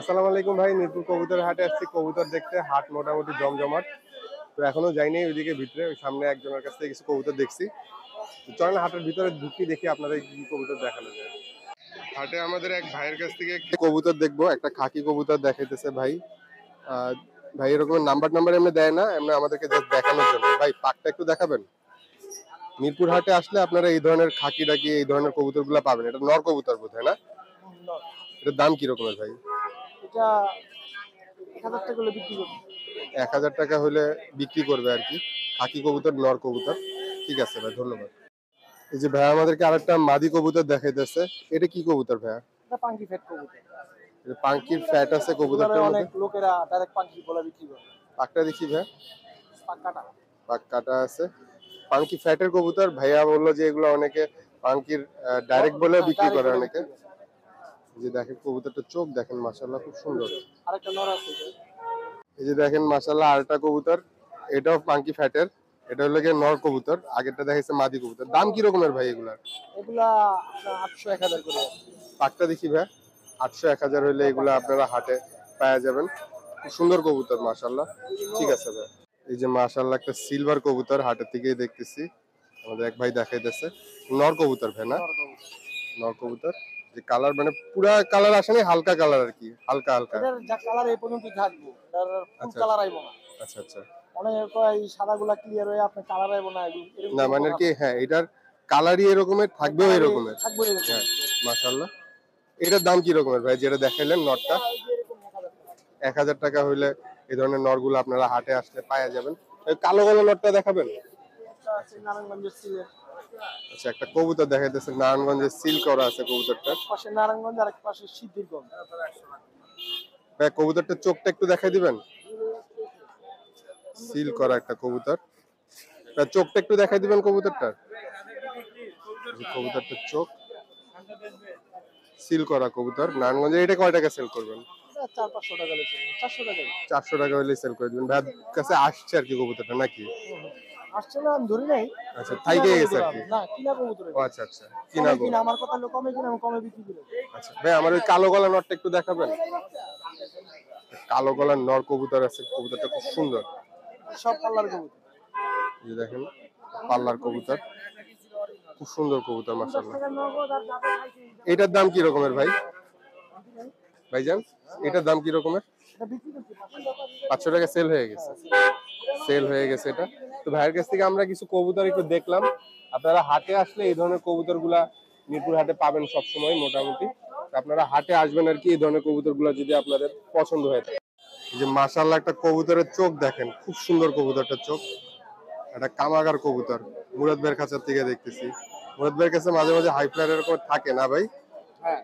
আসসালামু আলাইকুম ভাই। মিরপুর কবুতর হাটে আসছি কবুতর দেখতে। হাট মোটামুটি জমজমাট। তো এখনো যাইনি ওইদিকে ভিতরে, ওই সামনে একজনের কাছ থেকে কিছু কবুতর দেখছি। তো চলেন হাটের ভিতরে ঢুকি, দেখি আপনাদের কি কি কবুতর দেখানো যায়। হাটে আমাদের এক ভাইয়ের কাছ থেকে কবুতর দেখবো, একটা খাকি কবুতর দেখাইতেছে ভাই। আহ, ভাই এরকম নাম্বার এমনি দেয় না, এমনি আমাদেরকে জাস্ট দেখানোর জন্য। ভাই পাকটা একটু দেখাবেন। মিরপুর হাটে আসলে আপনারা এই ধরনের খাকি ডাকি এই ধরনের কবুতর গুলা পাবেন। এটা নর কবুতর বোধ হয় না? এটার দাম কি রকমের ভাই? এটা ১,০০০ টাকা হলে বিক্রি করব। ১,০০০ টাকা হলে বিক্রি করবে আর কি। খাকি কবুতর, নর কবুতর। ঠিক আছে ভাই, ধন্যবাদ। এই যে ভাই আমাদেরকে আরেকটা মাদি কবুতর দেখাইতেছে। এটা কি কবুতর ভাইয়া? এটা পাঙ্কি ফ্যাট কবুতর। এটা পাঙ্কির ফ্যাট আছে এগুলারে কবুতরটার মধ্যে। অনেক লোকেরা ডাইরেক্ট পাঙ্কি বলে বিক্রি করে। পাকটা দেখি ভাই। পাক কাটা। পাক কাটা আছে। পাঙ্কি ফ্যাটের কবুতর ভাইয়া বললো যে এগুলো অনেকে পাঙ্কির ডাইরেক্ট বলে হ্যাঁ, বিক্রি ডাইরেক্ট করে বলে অনেকে। বিক্রি করে। যে দেখেন কবুতরটা চোখ দেখেন, মাশাআল্লাহ খুব সুন্দর। আরেকটা নর আছে। এই যে দেখেন মাশাআল্লাহ আরেকটা কবুতর, এটাও পাঙ্কি ফ্যাটের। এটা হলো গিয়ে নর কবুতর, আগেরটা দেখাইছে মাদি কবুতর। দাম কি রকমের ভাই এগুলার? এগুলা আপনার ৮০০ ১,০০০ করে। পাকটা দেখি ভাই। ৮০০ ১,০০০ হইলে এগুলো আপনারা হাটে পাওয়া যাবেন। খুব সুন্দর কবুতর মাশাআল্লাহ। ঠিক আছে ভাই। এই যে মাশাআল্লাহ একটা সিলভার কবুতর হাটের থেকেই দেখতেছি, আমাদের এক ভাই দেখাইতেছে। নর কবুতর ভাই না? নর কবুতর। নর কবুতর। যে কালার মানে পুরা কালার আসেনি, হালকা কালার আর কি, হালকা হালকা। এটার যা কালার এই পর্যন্তই থাকবো। এটার ফুল আচ্ছা কালার আইবো না। আচ্ছা আচ্ছা। অনেকে কয় এই সাদাগুলা ক্লিয়ার হয়ে আপনার কালার আইবো না, এরকম না কোনো মানে আর কথা কি, না। হ্যাঁ এটার কালারই এরকমের, থাকবেও কালারই এরকমের। থাকবো এরকম। হ্যাঁ মাশাআল্লাহ। এটার দাম কি রকমের ভাই যেটা দেখাইলেন নটটা? এটা এই যে এরকম ১,০০০ টাকা। ১,০০০ টাকা হইলে এই ধরনের নরগুলো আপনারা হাটে আসলে পাওয়া যাবেন। এই কালো কালো নটটা দেখাবেন? এটা আছে নারায়ণগঞ্জের সিলেট। আচ্ছা, একটা কবুতর দেখাইতেছে নারায়ণগঞ্জের সিল করা আছে কবুতরটা। এক পাশে নারায়ণগঞ্জ আর এক পাশে সিদ্ধিরগঞ্জ। ভাই কবুতরটার চোখটা একটু দেখাই দিবেন? সিল করা একটা কবুতর। ভাই চোখটা একটু দেখাই দিবেন কবুতরটার? এই কবুতরটার চোখ সিল করা কবুতর নারায়ণগঞ্জে। এটা কয় টাকা সেল করবেন? ৪-৫০০ টাকা বেচে ৪০০ টাকা। ৪০০ টাকা হইলে সেল করে দিবেন। ভাইয়ের কাছে আসছে আর কি কবুতরটা নাকি? আসছে না, আমি ধরি নাই। আচ্ছা, কিনা থাইকে গেছে কবুতর আর কি। আমি। না, কিনা কবুতর ও এটা। আচ্ছা আচ্ছা, কিনা কমে গো। কিনা, আমার কথা হলো কমে কিনা, আমি কমে বিক্রি করি। আচ্ছা ভাই, আমার ওই কালো গলা নটটা একটু দেখাবেন? কালো গলার নর কবুতর আছে, কবুতরটা খুব সুন্দর। সব পাল্লার কবুতর। এই যে দেখেন পাল্লার কবুতর, খুব সুন্দর কবুতর ৫০ মাশাআল্লাহ। টাকার নগদ আর যাবে খাইছি। এটার দাম কি রকমের ভাই? ভাইজান এটার দাম কি রকমের? এটা বিক্রি করছি ৫০০ টাকা। ৫০০ টাকা সেল হয়ে গেছে। সেল হয়ে গেছে এটা। তো ভাইয়ের কাছ থেকে আমরা কিছু কবুতর একটু দেখলাম। আপনারা হাটে আসলে এই ধরনের কবুতর গুলা মিরপুর হাটে পাবেন সবসময় মোটামুটি। তো আপনারা হাটে আসবেন আর কি, এই ধরনের কবুতর গুলা যদি আপনাদের পছন্দ হয়ে থাকে। এই যে মাশাআল্লাহ একটা কবুতরের চোখ দেখেন, খুব সুন্দর কবুতরটার চোখ। একটা কামাগার কবুতর মুরাদ ভাইয়ের কাছে থেকে দেখতেছি। মুরাদ ভাইয়ের কাছে মাঝে মাঝে হাই ফ্লাইয়ার এরকম থাকে না ভাই? হ্যাঁ,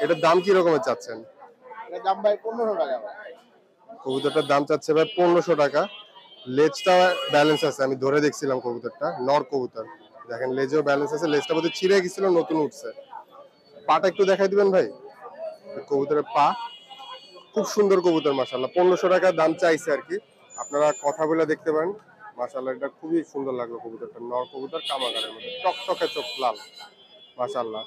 এটার দাম কি রকমের চাচ্ছেন? এটার দাম ভাই ১৫০০ টাকা। কবুতরটার দাম চাচ্ছে ভাই ১৫০০ টাকা। লেজটা ব্যালেন্স আছে, আমি ধরে দেখছিলাম কবুতরটা, নর কবুতর। দেখেন লেজেও ব্যালেন্স আছে, লেজটা বোধহয় ছিঁড়ে গেছিল, নতুন উঠছে। পাটা একটু দেখাই দিবেন ভাই? কবুতরের পা খুব সুন্দর কবুতর মাশাআল্লাহ। ১৫০০ টাকা দাম চাইছে আর কি। আপনারা কথা বলে দেখতে পারেন। মাশাআল্লাহ এটা খুবই সুন্দর লাগলো কবুতরটা, নর কবুতর কামাগারের মধ্যে টকটকে চোখ লাল মাশাআল্লাহ।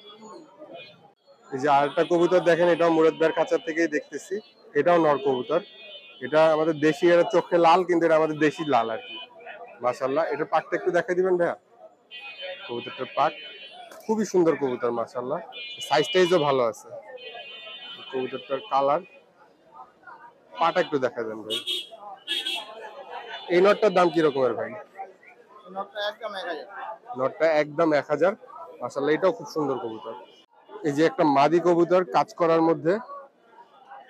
এই যে আরেকটা কবুতর দেখেন, এটাও মুরাদ ভাইয়ের কাছে থেকেই দেখতেছি। এটাও নর কবুতর। এটা আমাদের দেশি, এর চোখে লাল কিন্তু এটা আমাদের দেশি লাল আর কি। মাশাআল্লাহ এটার পাকটা একটু দেখাই দিবেন ভাইয়া? কবুতরটার পাক খুবই সুন্দর কবুতর মাশাআল্লাহ। সাইজ টাইজও ভালো আছে। কবুতরটার কালার, পাটা একটু দেখা দেন ভাই। এই নটটার দাম কি রকমের ভাই? নটটা একদম ১,০০০। নটটা একদম ১,০০০। মাশাআল্লাহ এটাও খুব সুন্দর কবুতর। এই যে একটা মাদি কবুতর কাজ করার মধ্যে,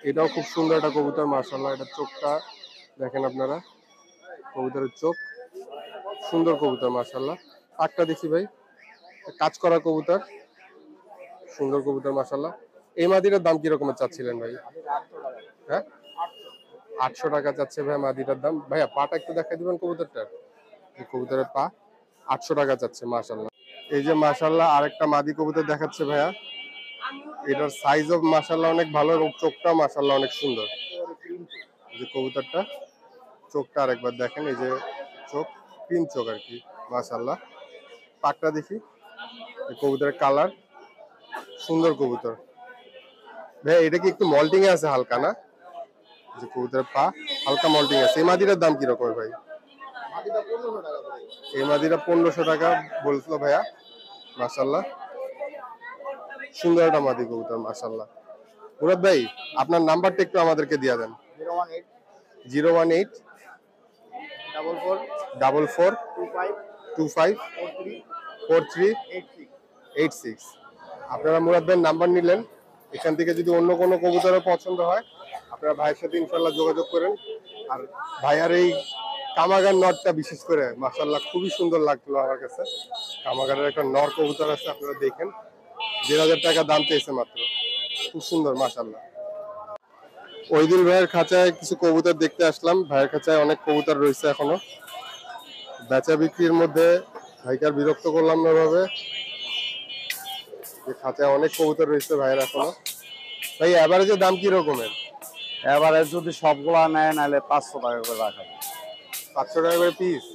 এটাও খুব সুন্দর একটা কবুতর মাশাআল্লাহ। এটা চোখটা দেখেন আপনারা, কবুতরের চোখ সুন্দর কবুতর মাশাআল্লাহ। পাকটা দেখি ভাই। কাজ করা কবুতর, সুন্দর কবুতর মাশাআল্লাহ। এই মাদিটার দাম কি রকমের চাচ্ছিলেন ভাই? হ্যাঁ, ৮০০ টাকা চাচ্ছে ভাই মাদিটার দাম। ভাইয়া পাটা একটু দেখাই দিবেন কবুতরটার? এই কবুতরের পা ৮০০ টাকা চাচ্ছে মাশাআল্লাহ। এই যে মাশাআল্লাহ আরেকটা মাদি কবুতর দেখাচ্ছে ভাইয়া। এটার সাইজও মাশাআল্লাহ অনেক ভালো এবং চোখটাও মাশাআল্লাহ অনেক সুন্দর। এই যে কবুতরটা চোখটা আরেকবার দেখেন, এই যে চোখ, তিন চোখ আর কি মাশাআল্লাহ। পাকটা দেখি। এই কবুতরের কালার সুন্দর কবুতর। ভাই এটা কি একটু মল্টিং এ আছে হালকা না? যে কবুতরের পা হালকা মল্টিং আছে। এই মাদিটার দাম কি রকমের ভাই? মাটিটা 1500 টাকা ভাই। এই মাদিটা 1500 টাকা বলছিল ভাইয়া। মাশাআল্লাহ সুন্দর একটা মাদি কবুতর মাশাআল্লাহ। মুরাদ ভাই আপনার নাম্বারটা একটু আমাদেরকে দিয়ে দেন। 018 018 44 44 25 25 43 43 86। 86। আপনারা মুরাদ ভাইয়ের নাম্বার নিলেন। এখান থেকে যদি অন্য কোনো কবুতরের পছন্দ হয় আপনারা ভাইয়ের সাথে ইনশাল্লাহ যোগাযোগ করেন। আর ভাইয়ার এই কামাগার নটটা বিশেষ করে মাশাআল্লাহ খুবই সুন্দর লাগলো আমার কাছে। কামাগারের একটা নর কবুতর আছে, আপনারা দেখেন 1,500 টাকা দাম চেয়েছে মাত্র, খুব সুন্দর মাশাআল্লাহ। ওইদিন ভাইয়ের খাঁচায় কিছু কবুতর দেখতে আসলাম। ভাইয়ের খাঁচায় অনেক কবুতর রয়েছে এখনো। বেচা বিক্রির মধ্যে ভাইকার বিরক্ত করলাম না ভাবে, যে খাঁচায় অনেক কবুতর রয়েছে ভাইয়ের এখনো। ভাই এভারেজের দাম কি রকমের? এবারে যদি সবগুলা নেয় নাহলে 500 টাকা করে রাখা যাবে। 500 টাকা করে পিস?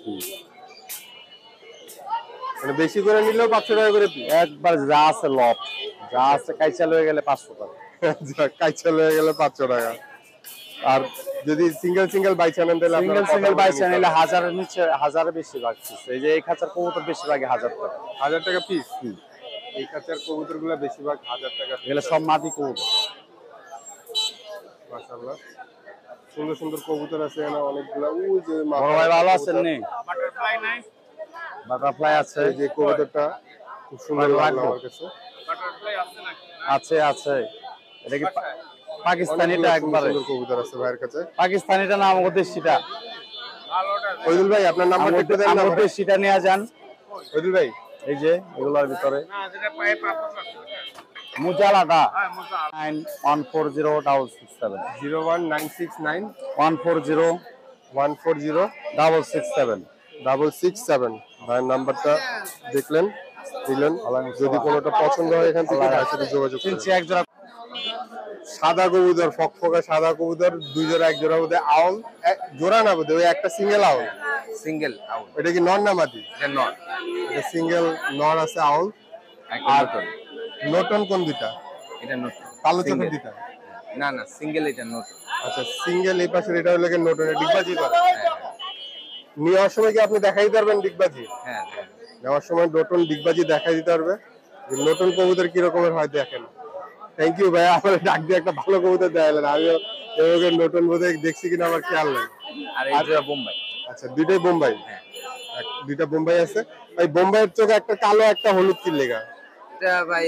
মানে বেশি করে নিলেও 500 টাকা করে পিস? একবার যা আছে লট, যা আছে কাইচা লয়ে গেলে 500 টাকা। কাইচা হয়ে গেলে 500 টাকা। আর যদি সিঙ্গেল সিঙ্গেল বাইচা নেন তাহলে সিঙ্গেল বাইচা নিলে 1000-এর নিচে, 1000-এর বেশি রাখছিস। এই যে এই খাঁচার কবুতর বেশিরভাগই 1000 টাকা। 1000 টাকা পিস? এই খাঁচার কবুতরগুলো বেশিরভাগ 1000 টাকা। এগুলো সব মাটি কবুতর। মাশাআল্লাহ সুন্দর সুন্দর কবুতর আছে এখানে অনেকগুলা। ওই যে বড় ভাই ভালো আছেন নি? বাটারফ্লাই নাই? বাটারফ্লাই আছে। এই যে কবুতরটা খুব সুন্দর লাগলো আমার কাছে। বাটারফ্লাই আছে নাকি? আছে আছে। এটা কি পাকিস্তানিটা? একবারে সুন্দর কবুতর আছে ভাইয়ের কাছে। পাকিস্তানিটা না আমাদের দেশিটা? ভালোটা ওইদুল ভাই আপনার নাম্বারটা একটু দেন না। আমাদের দেশিটা নিয়ে যান। ওইদুল ভাই এই যে এগুলোর ভিতরে না, যেটা পায়ে পাপা আছে। মুজালাটা হ্যাঁ, মজা। 9140-667 01969 140 140 667। 667 ভাইয়ের নাম্বারটা দেখলেন দিলেন। যদি কোনোটা পছন্দ হয় এখান থেকে ভাইয়ের সাথে যোগাযোগ করুন। কিনছি এক জোড়া সাদা কবুতর, ফকফকা সাদা কবুতর, 2 জোড়া, 1 জোড়া বোধহয় আউল, জোড়া না বোধহয় ওই একটা সিঙ্গেল আউল। সিঙ্গেল আউল, এটা কি নর না মাদি? এটা নট, এটা সিঙ্গেল নর আছে আউল। একটা আর নতুন, নটন কোন দুইটা? এটা নতুন, কালো চোখের Single। দুইটা? না না সিঙ্গেল, এটা নতুন। আচ্ছা সিঙ্গেল এই পাশের এটা হলো নটন, ডিগবাজি করে। হ্যাঁ নেওয়ার সময় কি আপনি দেখাই দিতে পারবেন ডিগবাজি? হ্যাঁ হ্যাঁ। নেওয়ার সময় নটন ডিগবাজি দেখাই দিতে পারবে যে নতুন কবুতর কি রকমের হয় দেখেন। থ্যাংক ইউ ভাইয়া, আমার ডাক দিয়ে একটা ভালো কবুতর দেখালেন। আমিও এভাবে নতুন বোধহয় দেখছি কিনা আমার খেয়াল নেই। আর এই জোড়া বোম্বাই। আচ্ছা দুইটাই বোম্বাই? হ্যাঁ, দুইটা বোম্বাই আছে। ভাই বোম্বাইয়ের চোখে একটা কালো একটা হলুদ কি লেগা? এটা ভাই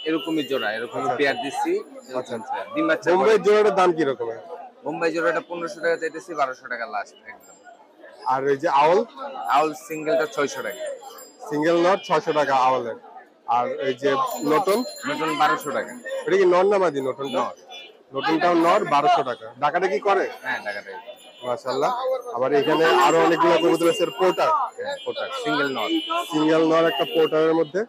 এরকমই জোড়া, এরকমই পেয়ার দিচ্ছি। আচ্ছা আচ্ছা। ডিম বাচ্চা বোম্বাইয়ের জোড়াটার দাম কি রকমের? বোম্বাই জোড়াটা 1500 টাকা চাইতেছি, 1200 টাকা লাস্ট একদম। আর এই যে আউল? আউল সিঙ্গেলটা 600 টাকা। সিঙ্গেল নট 600 টাকা আউলের। আর এই যে নতুন? নতুন 1200 টাকা। এটা কি নর না মাদি নতুনটা? নতুনটাও নর, 1200 টাকা। ঢাকাটা কি করে? হ্যাঁ টাকাটা। মাশাআল্লাহ। আবার এখানে আরো অনেকগুলো কবুতর আছে। পোর্টার? হ্যাঁ পোটার সিঙ্গেল নট। সিঙ্গেল নর একটা পোর্টারের মধ্যে।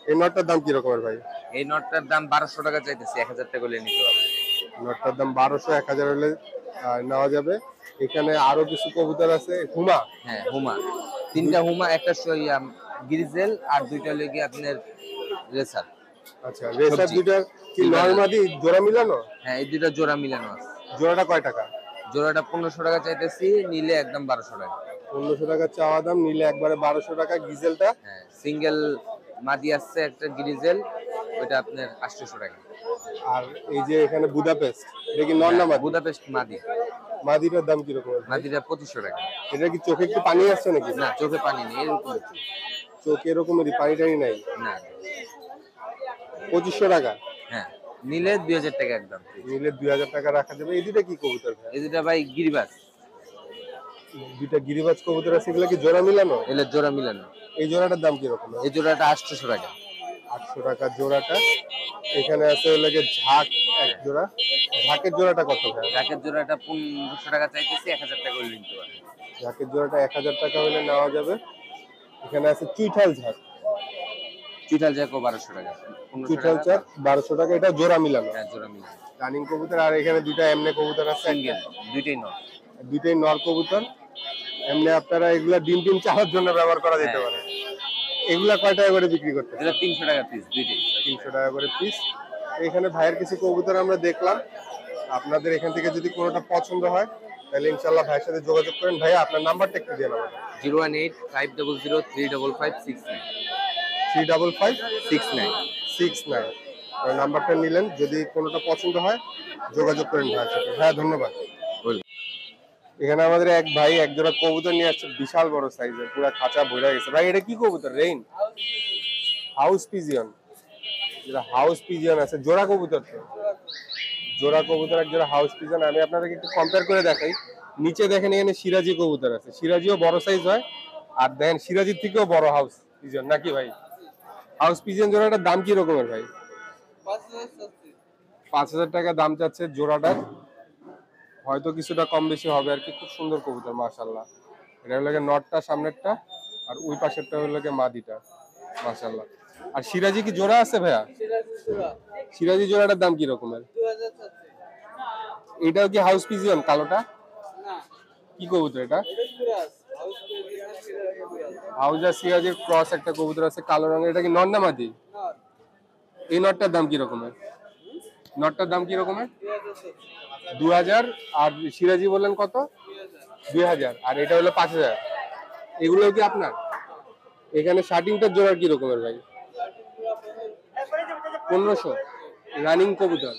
এই নটটার দাম কি রকমের ভাই? এই নটটার দাম 1200 টাকা চাইতেছি, 1000 টাকা হলে নিতে পারবে। নটটার দাম 1200, 1000 হলে নেওয়া যাবে। এখানে আরো কিছু কবুতর আছে। হুমা? হ্যাঁ হুমা, 3টা হুমা, একটা গ্রিজেল আর 2টা লেগে আপনার রেসার। আচ্ছা রেসার দুইটা কি নরমাদি জোড়া মিলানো? হ্যাঁ এই 2টা জোড়া মিলানো আছে। জোড়াটা কয় টাকা? জোড়াটা 1500 টাকা চাইতেছি, নিলে একদম 1200 টাকা। 1500 টাকা চাওয়া দাম, নিলে একবারে 1200 টাকা। গিজেলটা? হ্যাঁ সিঙ্গেল মাদি আছে একটা গ্রিজেল, ওটা আপনার 800 টাকা। আর এই যে এখানে বুদাপেস্ট, এটা কি নর না মাদি? বুদাপেস্ট মাদি। মাদিটার দাম কি রকম? মাদিটা 2500 টাকা। এটা কি চোখে একটু পানি আসছে নাকি? না চোখে পানি নেই, এরকম চোখে এরকমই পানি টানি নাই? না। 2500 টাকা? হ্যাঁ নিলে 2000 টাকা একদম। নিলে 2000 টাকা রাখা যাবে। এই দুইটা কি কবুতর ভাই? এই 2টা ভাই গিরিবাজ। দুইটা গিরিবাজ কবুতর আছে, এগুলা কি জোড়া মিলানো? এলে জোড়া মিলানো। এই জোড়াটার দাম কি রকম? এই জোড়াটা 800 টাকা। 800 টাকা জোড়াটা। এখানে আছে লাগে ঝাঁক এক জোড়া। ঝাঁকের জোড়াটা কত ভাই? ঢাকের জোড়াটা 1500 টাকা চাইতেছি, 1000 টাকা হলে নিতে পারবে। ঝাঁকের জোড়াটা 1000 টাকা হলে নেওয়া যাবে। এখানে আছে চুইঠাল ঝাঁক। চুইঠাল জ্যাকও 1200 টাকা। 1500 চুইঠাল টাকা। ঝাঁক 1200 টাকা, এটা জোড়া মিলানো। হ্যাঁ জোড়া মিলানো। রানিং কবুতর। আর এখানে দুইটা এমনে কবুতর আছে, সিঙ্গেল, দুইটাই নট। দুইটাই নর কবুতর। এমনি আপনারা এগুলা ডিম টিম চাওয়ার জন্য ব্যবহার করা যেতে পারে। এগুলা কয় টাকা করে বিক্রি করতে? এটা 300 টাকা পিস দুইটাই। 300 টাকা করে পিস। এখানে ভাইয়ের কিছু কবুতর আমরা দেখলাম, আপনাদের এখান থেকে যদি কোনোটা পছন্দ হয় তাহলে ইনশাল্লাহ ভাইয়ের সাথে যোগাযোগ করেন। ভাইয়া আপনার নাম্বারটা একটু দিয়ে নেবেন। 018-500-35569 35569 নাম্বারটা নিলেন, যদি কোনোটা পছন্দ হয় যোগাযোগ করেন ভাইয়ের সাথে। হ্যাঁ ধন্যবাদ। এখানে আমাদের এক ভাই এক জোড়া কবুতর নিয়ে আসছে, বিশাল বড় সাইজের, পুরো খাঁচা ভরে গেছে। ভাই এটা কি কবুতর? রেইন হাউস পিজিয়ন, যেটা হাউস পিজিয়ন আছে, জোড়া কবুতর তো, জোড়া কবুতর এক জোড়া হাউস পিজিয়ন। আমি আপনাদেরকে একটু কম্পেয়ার করে দেখাই। নিচে দেখেন এখানে সিরাজি কবুতর আছে, সিরাজিও বড় সাইজ হয়, আর দেখেন সিরাজির থেকেও বড় হাউস পিজিয়ন নাকি ভাই? হাউস পিজিয়ন জোড়াটার দাম কি রকমের ভাই? 5,000 টাকা দাম চাচ্ছে জোড়াটার, হয়তো কিছুটা কম বেশি হবে আর কি। খুব সুন্দর কবুতর মাশাআল্লাহ। এটা হলো নটটা সামনেরটা, আর ওই পাশেরটা হলো মাদিটা মাশাআল্লাহ। আর সিরাজি কি জোড়া আছে ভাইয়া? সিরাজি জোড়াটার দাম কি রকমের? এটাও কি হাউস পিজিয়ন কালোটা? কি কবুতর এটা? হাউজা সিরাজির ক্রস একটা কবুতর আছে কালো রঙের, এটা কি নর না মাদি? এই নটটার দাম কি রকমের? নটটার দাম কি রকমের? 2000। আর সিরাজি বললেন কত? 2000। আর এটা হলো 5000। এগুলো কি আপনার? এখানে শার্টিংটার জোড়া কি রকমের ভাই? 1500 রানিং কবুতর।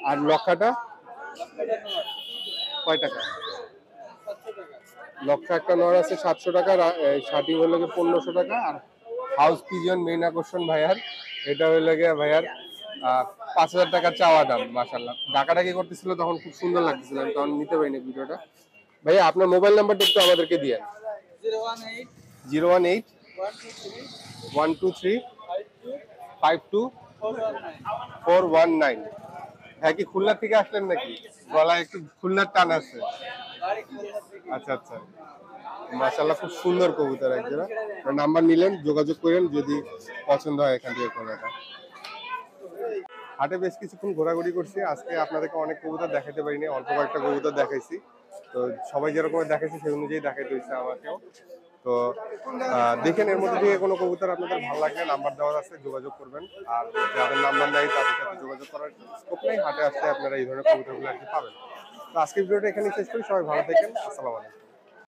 আর লক্ষাটা কয় টাকা? লক্ষ একটা নর আছে 700 টাকা, শার্টিং হলো 1500 টাকা। আর হাউস পিজিয়ন মেইন আকর্ষণ ভাইয়ার, এটা হলো ভাইয়ার 5000 টাকা চাওয়া দাম মাশাআল্লাহ। ডাকাডাকি করতেছিল তখন, খুব সুন্দর লাগতেছিল, আমি তখন নিতে পারিনি ভিডিওটা। ভাইয়া আপনার মোবাইল নাম্বারটা একটু আমাদেরকে দিয়েন। 018-123-52-419। হ্যাঁ, কি খুলনা থেকে আসলেন নাকি? গলায় একটু খুলনার টান আছে। আচ্ছা আচ্ছা, মাশাআল্লাহ খুব সুন্দর কবুতর একজোড়া। নাম্বার নিলেন, যোগাযোগ করেন যদি পছন্দ হয় এখান থেকে কোনোটা। হাটে বেশ কিছুক্ষণ ঘোরাঘুরি করছি, আজকে আপনাদেরকে অনেক কবুতর দেখাতে পারিনি, অল্প কয়েকটা কবুতর দেখাইছি। তো সবাই যেরকম দেখাইছে সেই অনুযায়ী দেখাইতে হয়েছে আমাকেও। তো দেখেন এর মধ্যে থেকে কোনো কবুতর আপনাদের ভালো লাগলে নাম্বার দেওয়া আছে, যোগাযোগ করবেন। আর যাদের নাম্বার নাই তাদের সাথে যোগাযোগ করার স্কোপ নেই, হাটে আসলে আপনারা এই ধরনের কবুতরগুলো আর কি পাবেন। তো আজকের ভিডিওটা এখানে শেষ করি, সবাই ভালো থাকেন, আসসালামু আলাইকুম।